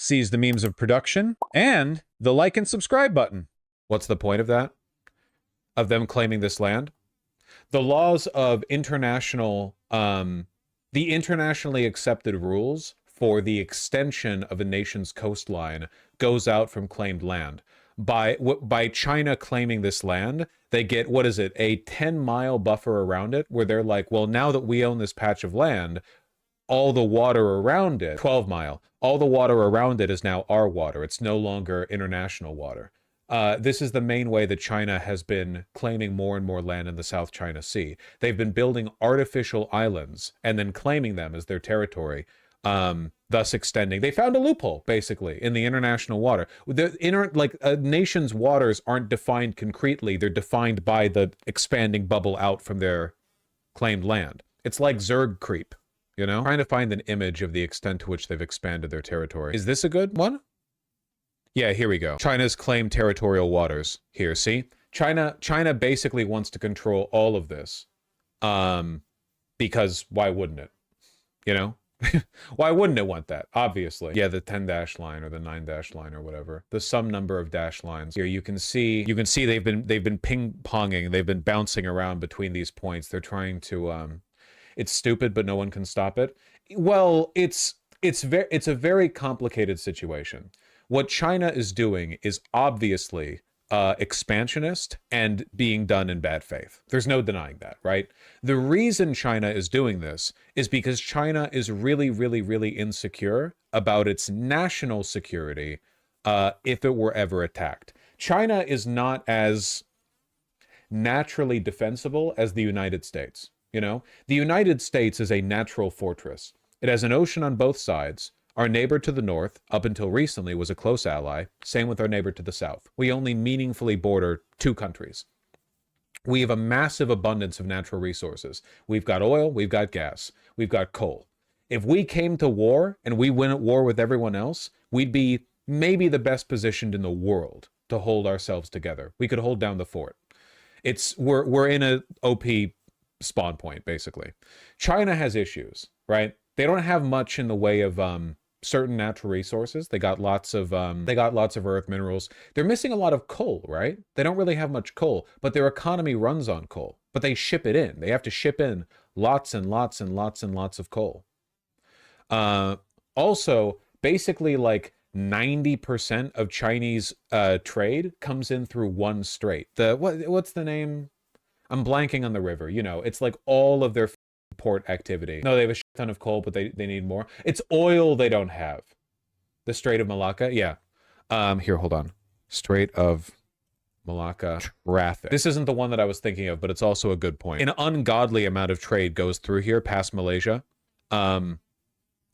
sees the means of production, and the like and subscribe button. What's the point of that? Of them claiming this land? The laws of international, the internationally accepted rules for the extension of a nation's coastline goes out from claimed land. By China claiming this land, they get, what is it, a 10-mile buffer around it, where they're like, well, now that we own this patch of land, all the water around it, 12-mile, all the water around it is now our water. It's no longer international water. This is the main way that China has been claiming more and more land in the South China Sea. They've been building artificial islands and then claiming them as their territory, thus extending. They found a loophole, basically, in the international water. A nation's waters aren't defined concretely. They're defined by the expanding bubble out from their claimed land. It's like Zerg creep, you know? Trying to find an image of the extent to which they've expanded their territory. Is this a good one? Yeah, here we go. China's claimed territorial waters. Here, see? China basically wants to control all of this. Because why wouldn't it? You know? Why wouldn't it want that? Obviously. Yeah, the 10-dash line or the 9-dash line or whatever. The sum number of dash lines. Here you can see they've been ping-ponging, they've been bouncing around between these points. They're trying to it's stupid, but no one can stop it. Well, it's a very complicated situation. What China is doing is obviously expansionist and being done in bad faith. There's no denying that, right? The reason China is doing this is because China is really, really, really insecure about its national security if it were ever attacked. China is not as naturally defensible as the United States, you know? The United States is a natural fortress. It has an ocean on both sides. Our neighbor to the north, up until recently, was a close ally. Same with our neighbor to the south. We only meaningfully border 2 countries. We have a massive abundance of natural resources. We've got oil, we've got gas, we've got coal. If we came to war and we went at war with everyone else, we'd be maybe the best positioned in the world to hold ourselves together. We could hold down the fort. We're in a OP spawn point, basically. China has issues, right? They don't have much in the way of certain natural resources. They got lots of earth minerals. They're missing a lot of coal, right? They don't really have much coal, but their economy runs on coal. But they ship it in. They have to ship in lots and lots and lots and lots of coal. Also, basically like 90% of Chinese trade comes in through one strait. What's the name? I'm blanking on the river. You know, it's like all of their port activity. No, they have a shit ton of coal, but they need more. It's oil they don't have. The Strait of Malacca, yeah. Here, hold on. Strait of Malacca traffic. This isn't the one that I was thinking of, but it's also a good point. An ungodly amount of trade goes through here past Malaysia, through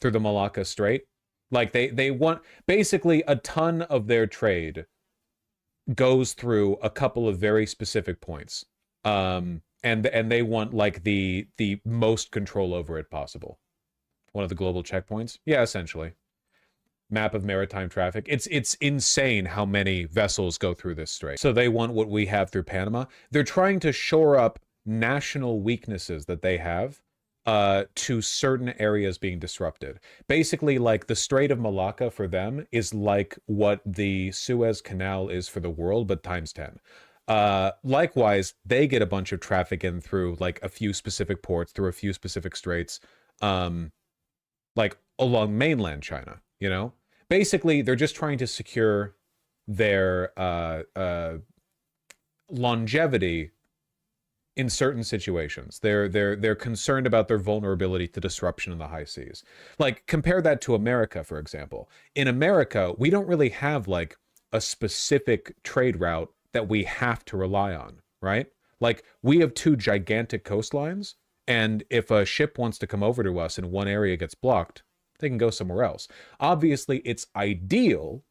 the Malacca Strait. Like they want, basically a ton of their trade goes through a couple of very specific points. And they want like the most control over it possible. One of the global checkpoints? Yeah, essentially. Map of maritime traffic. It's insane how many vessels go through this strait. So they want what we have through Panama. They're trying to shore up national weaknesses that they have to certain areas being disrupted. Basically, like the Strait of Malacca for them is like what the Suez Canal is for the world, but times 10. Likewise, they get a bunch of traffic in through like a few specific ports, through a few specific straits, like along mainland China, you know? Basically, they're just trying to secure their longevity in certain situations. They're concerned about their vulnerability to disruption in the high seas. Like, compare that to America, for example. In America, we don't really have like a specific trade route that we have to rely on, right? Like, we have 2 gigantic coastlines, and if a ship wants to come over to us and one area gets blocked, they can go somewhere else. Obviously, it's ideal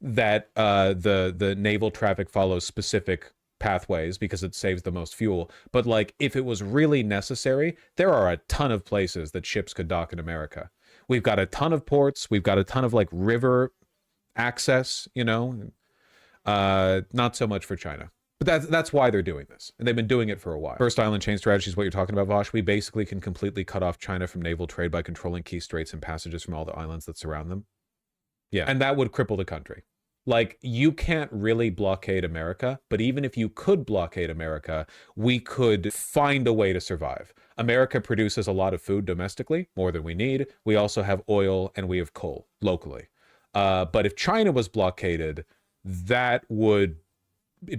that the naval traffic follows specific pathways because it saves the most fuel. But like, if it was really necessary, there are a ton of places that ships could dock in America. We've got a ton of ports. We've got a ton of like river access, you know. Not so much for China. But that's why they're doing this. And they've been doing it for a while. First island chain strategy is what you're talking about, Vaush. We basically can completely cut off China from naval trade by controlling key straits and passages from all the islands that surround them. Yeah, and that would cripple the country. Like, you can't really blockade America, but even if you could blockade America, we could find a way to survive. America produces a lot of food domestically, more than we need. We also have oil and we have coal locally. But if China was blockaded, that would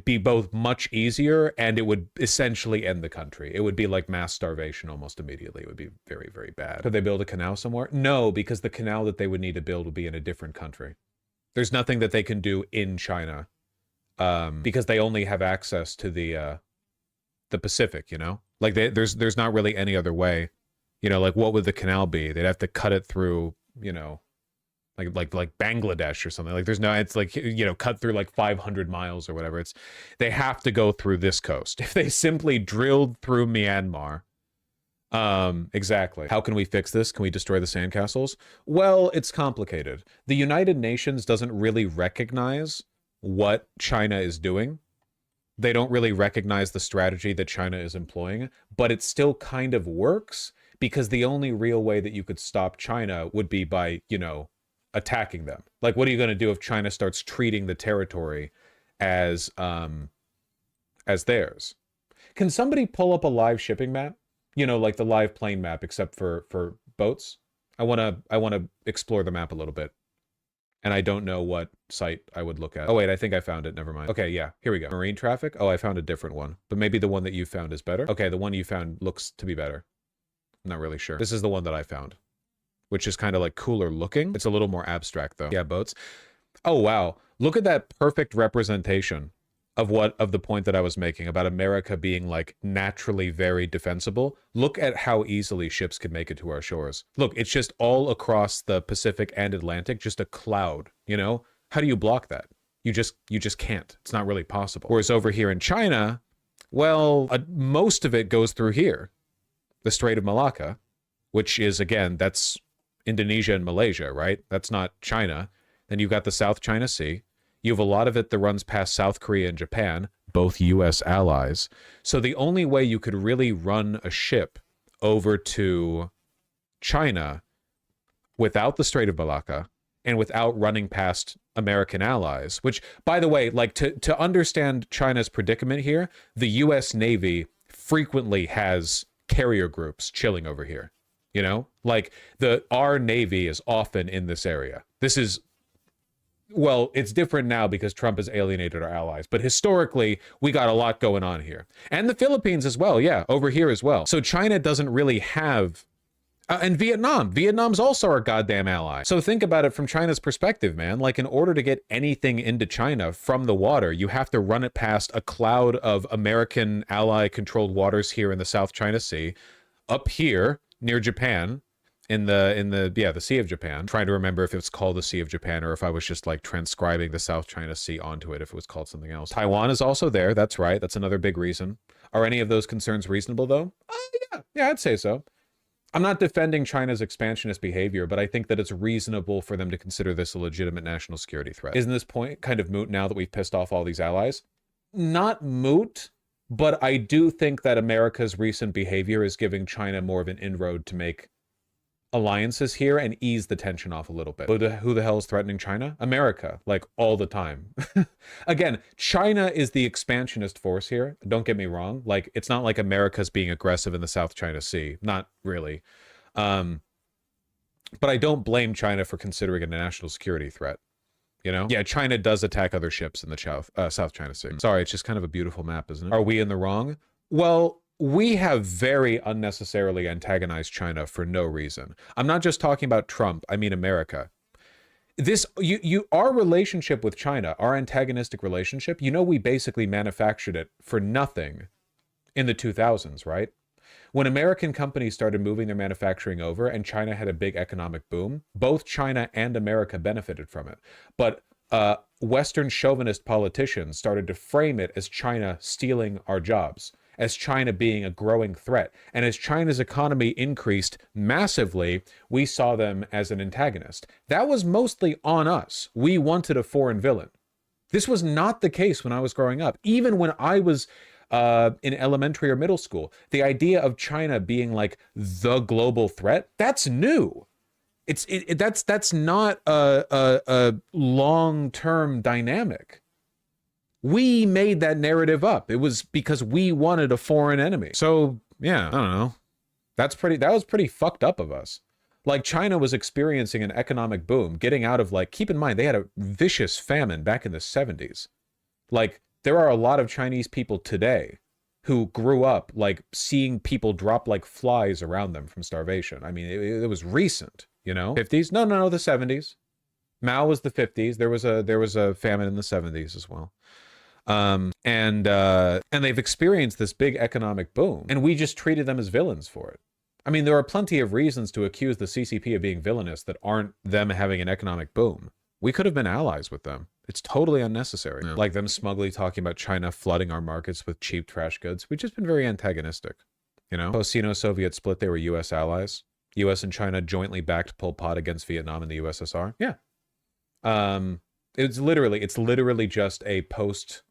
be both much easier and it would essentially end the country. It would be like mass starvation almost immediately. It would be very, very bad. Could they build a canal somewhere? No, because the canal that they would need to build would be in a different country. There's nothing that they can do in China because they only have access to the Pacific, you know? Like, there's not really any other way. You know, like, what would the canal be? They'd have to cut it through, you know, like Bangladesh or something. Like, there's no, it's like, you know, cut through like 500 miles or whatever. They have to go through this coast. If they simply drilled through Myanmar, exactly. How can we fix this? Can we destroy the sandcastles? Well, it's complicated. The United Nations doesn't really recognize what China is doing. They don't really recognize the strategy that China is employing, but it still kind of works because the only real way that you could stop China would be by, you know, attacking them. Like, what are you going to do if China starts treating the territory as theirs? Can somebody pull up a live shipping map? You know, like the live plane map, except for boats. I want to explore the map a little bit. And I don't know what site I would look at. Oh, wait, I think I found it. Never mind. Okay, yeah, here we go. Marine traffic. Oh, I found a different one. But maybe the one that you found is better. Okay, the one you found looks to be better. I'm not really sure. This is the one that I found, which is kind of like cooler looking. It's a little more abstract, though. Yeah, boats. Oh, wow. Look at that perfect representation of the point that I was making about America being like naturally very defensible. Look at how easily ships could make it to our shores. Look, it's just all across the Pacific and Atlantic, just a cloud, you know? How do you block that? You just can't. It's not really possible. Whereas over here in China, well, most of it goes through here. The Strait of Malacca, which is, again, that's Indonesia and Malaysia, right? That's not China. Then you've got the South China Sea. You have a lot of it that runs past South Korea and Japan, both U.S. allies. So the only way you could really run a ship over to China without the Strait of Malacca and without running past American allies, which, by the way, like to understand China's predicament here, the U.S. Navy frequently has carrier groups chilling over here. You know, like our Navy is often in this area. This is, well, it's different now because Trump has alienated our allies, but historically, we got a lot going on here. And the Philippines as well, yeah, over here as well. So China doesn't really have... and Vietnam. Vietnam's also our goddamn ally. So think about it from China's perspective, man. Like, in order to get anything into China from the water, you have to run it past a cloud of American ally-controlled waters here in the South China Sea, up here near Japan, in the Sea of Japan. I'm trying to remember if it's called the Sea of Japan or if I was just like transcribing the South China Sea onto it if it was called something else. Taiwan is also there. That's right. That's another big reason. Are any of those concerns reasonable though? Yeah, I'd say so. I'm not defending China's expansionist behavior, but I think that it's reasonable for them to consider this a legitimate national security threat. Isn't this point kind of moot now that we've pissed off all these allies? Not moot, but I do think that America's recent behavior is giving China more of an inroad to make alliances here and ease the tension off a little bit. Who the hell is threatening China? America, like all the time. Again, China is the expansionist force here. Don't get me wrong. Like, it's not like America's being aggressive in the South China Sea. Not really. But I don't blame China for considering it a national security threat. You know? Yeah, China does attack other ships in the South China Sea. Sorry, it's just kind of a beautiful map, isn't it? Are we in the wrong? Well, we have very unnecessarily antagonized China for no reason. I'm not just talking about Trump, I mean America. Our relationship with China, our antagonistic relationship, you know, we basically manufactured it for nothing in the 2000s, right? When American companies started moving their manufacturing over and China had a big economic boom, both China and America benefited from it. But Western chauvinist politicians started to frame it as China stealing our jobs, as China being a growing threat. And as China's economy increased massively, we saw them as an antagonist. That was mostly on us. We wanted a foreign villain. This was not the case when I was growing up. Even when I was in elementary or middle school, the idea of China being like the global threat, that's new. That's not a long-term dynamic. We made that narrative up. It was because we wanted a foreign enemy. So yeah, I don't know. That was pretty fucked up of us. Like, China was experiencing an economic boom, getting out of, like, keep in mind, they had a vicious famine back in the 70s. Like, there are a lot of Chinese people today who grew up, like, seeing people drop like flies around them from starvation. I mean, it was recent, you know? 50s? No, the 70s. Mao was the 50s. There was a famine in the 70s as well. And they've experienced this big economic boom, and we just treated them as villains for it. I mean, there are plenty of reasons to accuse the CCP of being villainous that aren't them having an economic boom. We could have been allies with them. It's totally unnecessary. Yeah. Like them smugly talking about China flooding our markets with cheap trash goods. We've just been very antagonistic. You know, post-Sino-Soviet split, they were U.S. allies. U.S. and China jointly backed Pol Pot against Vietnam and the USSR. Yeah. It's literally just a post,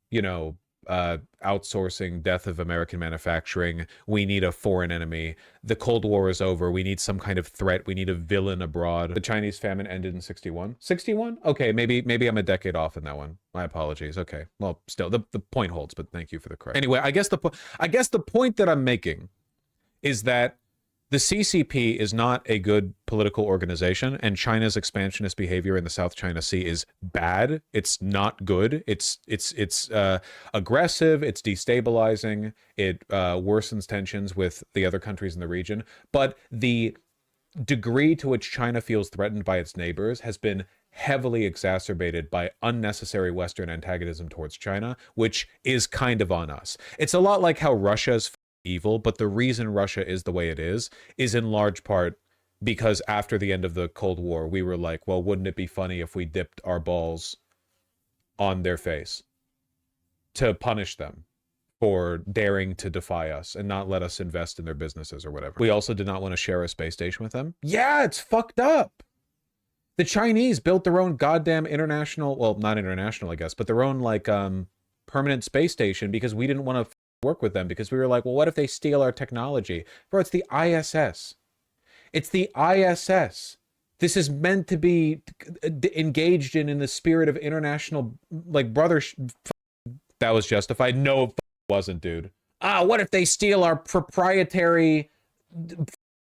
you know, outsourcing, death of American manufacturing. We need a foreign enemy. The Cold War is over. We need some kind of threat. We need a villain abroad. The Chinese famine ended in 61. 61? Okay, maybe I'm a decade off in that one. My apologies. Okay. Well, still, the point holds, but thank you for the correction. Anyway, I guess the point that I'm making is that the CCP is not a good political organization, and China's expansionist behavior in the South China Sea is bad. It's not good. It's aggressive. It's destabilizing. It worsens tensions with the other countries in the region. But the degree to which China feels threatened by its neighbors has been heavily exacerbated by unnecessary Western antagonism towards China, which is kind of on us. It's a lot like how Russia's evil, but the reason Russia is the way it is in large part because after the end of the Cold War, we were like, well, wouldn't it be funny if we dipped our balls on their face to punish them for daring to defy us and not let us invest in their businesses or whatever. We also did not want to share a space station with them. Yeah, it's fucked up. The Chinese built their own goddamn international, well, not international, I guess, but their own, like, permanent space station because we didn't want to work with them because we were like, well, what if they steal our technology? Bro, it's the ISS. It's the ISS. This is meant to be engaged in the spirit of international, like, that was justified. No, it wasn't, dude. What if they steal our proprietary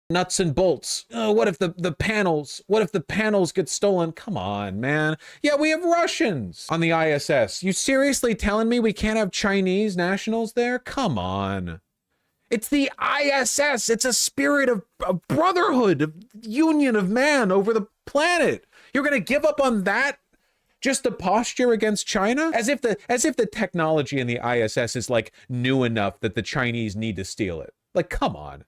nuts and bolts? What if the panels get stolen? Come on, man. Yeah, we have Russians on the ISS. You seriously telling me we can't have Chinese nationals there? Come on. It's the ISS. It's a spirit of brotherhood, of union of man over the planet. You're going to give up on that just to posture against China? As if the technology in the ISS is, like, new enough that the Chinese need to steal it. Like, come on.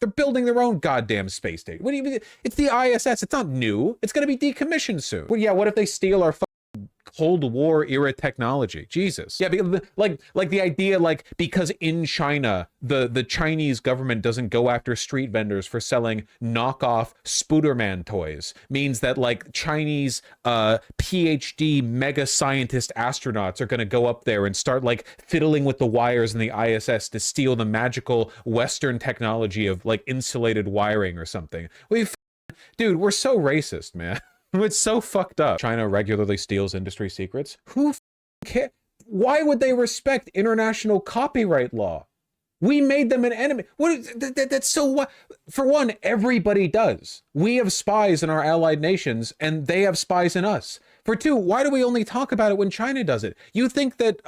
They're building their own goddamn space station. What do you mean? It's the ISS. It's not new. It's going to be decommissioned soon. Well, yeah, what if they steal our Cold War era technology? Jesus. Yeah, like the idea, like, because in China, the Chinese government doesn't go after street vendors for selling knockoff Spooderman toys means that, like, Chinese PhD mega scientist astronauts are going to go up there and start, like, fiddling with the wires in the ISS to steal the magical Western technology of, like, insulated wiring or something. Dude, we're so racist, man. It's so fucked up. China regularly steals industry secrets. Who cares? Why would they respect international copyright law? We made them an enemy. That's so what? For one, everybody does. We have spies in our allied nations, and they have spies in us. For two, why do we only talk about it when China does it? You think that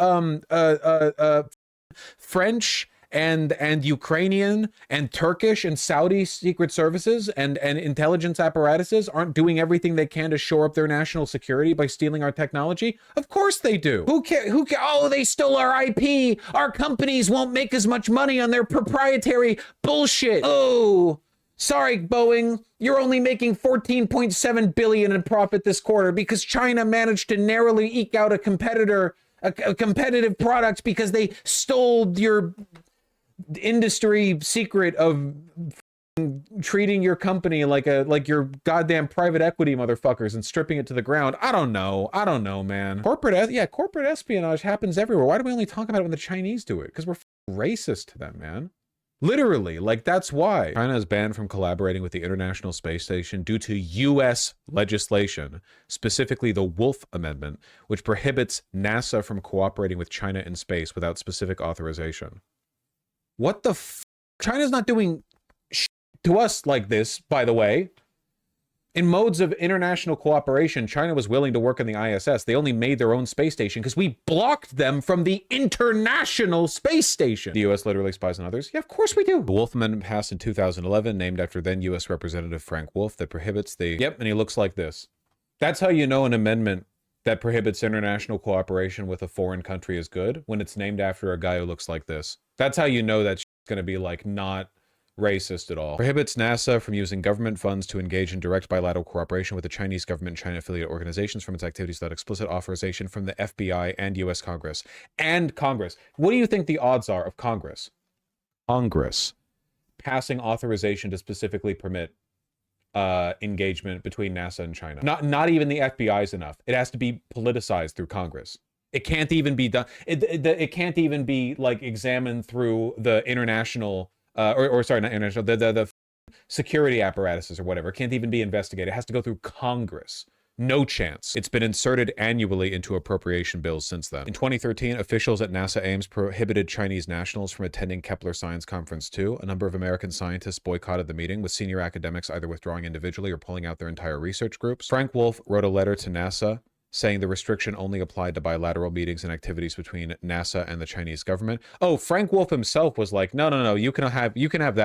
French and Ukrainian and Turkish and Saudi secret services and intelligence apparatuses aren't doing everything they can to shore up their national security by stealing our technology? Of course they do. Who cares? Oh, they stole our IP. Our companies won't make as much money on their proprietary bullshit. Oh, sorry, Boeing. You're only making $14.7 billion in profit this quarter because China managed to narrowly eke out a competitive product because they stole your industry secret of treating your company like your goddamn private equity motherfuckers and stripping it to the ground. I don't know, man. Corporate espionage happens everywhere. Why do we only talk about it when the Chinese do it? Because we're racist to them, man. Literally, like that's why. China is banned from collaborating with the International Space Station due to US legislation, specifically the Wolf Amendment, which prohibits NASA from cooperating with China in space without specific authorization. What the f? China's not doing to us like this, by the way. In modes of international cooperation, China was willing to work on the ISS. They only made their own space station because we blocked them from the International Space Station. The U.S. literally spies on others? Yeah, of course we do. The Wolf Amendment passed in 2011, named after then U.S. Representative Frank Wolf, that prohibits the... Yep, and he looks like this. That's how you know an amendment that prohibits international cooperation with a foreign country is good, when it's named after a guy who looks like this. That's how you know that's going to be, like, not racist at all. Prohibits NASA from using government funds to engage in direct bilateral cooperation with the Chinese government and China affiliate organizations from its activities without explicit authorization from the FBI and U.S. Congress. And Congress. What do you think the odds are of Congress? Congress passing authorization to specifically permit engagement between NASA and China. Not even the FBI is enough. It has to be politicized through Congress. It can't even be done. It can't even be like examined through the international sorry, not international, the security apparatuses or whatever. It can't even be investigated. It has to go through Congress. No chance. It's been inserted annually into appropriation bills since then. In 2013, officials at NASA Ames prohibited Chinese nationals from attending Kepler Science Conference 2. A number of American scientists boycotted the meeting, with senior academics either withdrawing individually or pulling out their entire research groups. Frank Wolf wrote a letter to NASA saying the restriction only applied to bilateral meetings and activities between NASA and the Chinese government. Oh, Frank Wolf himself was like, no, you can have that